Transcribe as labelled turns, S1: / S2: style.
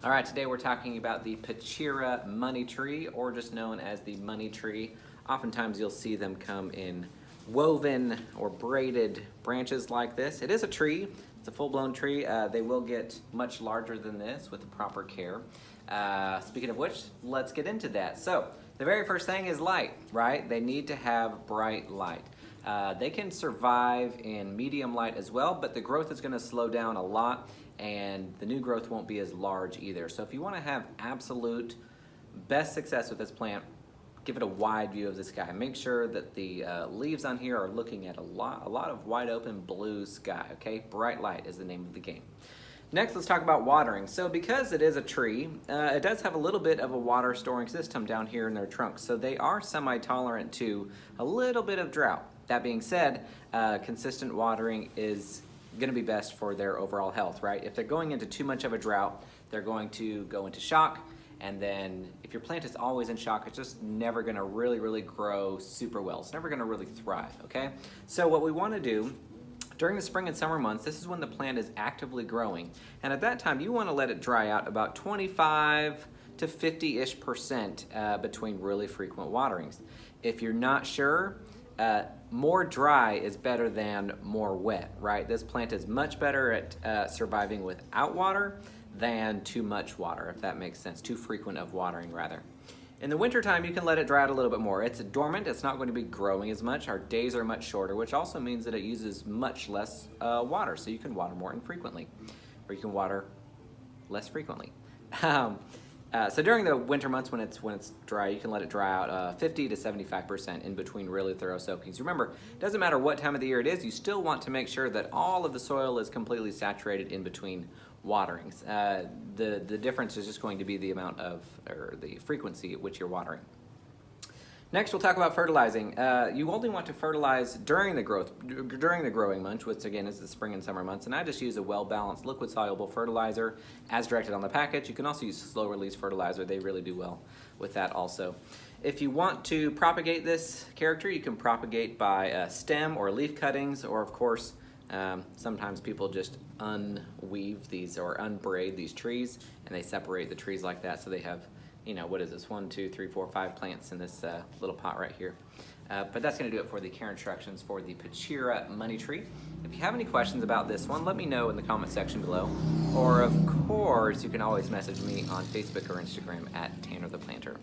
S1: All right, today we're talking about the Pachira money tree, or just known as the money tree. Oftentimes you'll see them come in woven or braided branches like this. It is a tree. It's a full-blown tree. They will get much larger than this with the proper care. Speaking of which, let's get into that. So the very first thing is light, right? They need to have bright light. They can survive in medium light as well, but the growth is going to slow down a lot and the new growth won't be as large either. So if you want to have absolute best success with this plant, give it a wide view of the sky. Make sure that the leaves on here are looking at a lot of wide open blue sky, okay? Bright light is the name of the game. Next, let's talk about watering. So because it is a tree, it does have a little bit of a water storing system down here in their trunk. So they are semi-tolerant to a little bit of drought. That being said, consistent watering is going to be best for their overall health, right? If they're going into too much of a drought, they're going to go into shock. And then if your plant is always in shock, it's just never going to really grow super well. It's never going to really thrive, okay? So what we want to do during the spring and summer months, this is when the plant is actively growing. And at that time, you want to let it dry out about 25 to 50-ish% between really frequent waterings. If you're not sure, more dry is better than more wet, right? This plant is much better at surviving without water than too much water, if that makes sense. Too frequent of watering, rather. In the wintertime, you can let it dry out a little bit more. It's dormant, it's not going to be growing as much. Our days are much shorter, which also means that it uses much less water, so you can water more infrequently, or you can water less frequently. So during the winter months when it's dry, you can let it dry out 50 to 75% in between really thorough soakings. Remember, it doesn't matter what time of the year it is, you still want to make sure that all of the soil is completely saturated in between waterings. The difference is just going to be the amount of, or the frequency at which you're watering. Next, we'll talk about fertilizing. You only want to fertilize during the growing months, which again is the spring and summer months, and I just use a well-balanced liquid-soluble fertilizer as directed on the package. You can also use slow-release fertilizer. They really do well with that also. If you want to propagate this character, you can propagate by stem or leaf cuttings, or of course, sometimes people just unweave these or unbraid these trees, and they separate the trees like that, so they have, you know, what is this, 1, 2, 3, 4, 5 plants in this little pot right here. But that's going to do it for the care instructions for the Pachira money tree. If you have any questions about this one, let me know in the comment section below. Or of course, you can always message me on Facebook or Instagram at Tanner the Planter.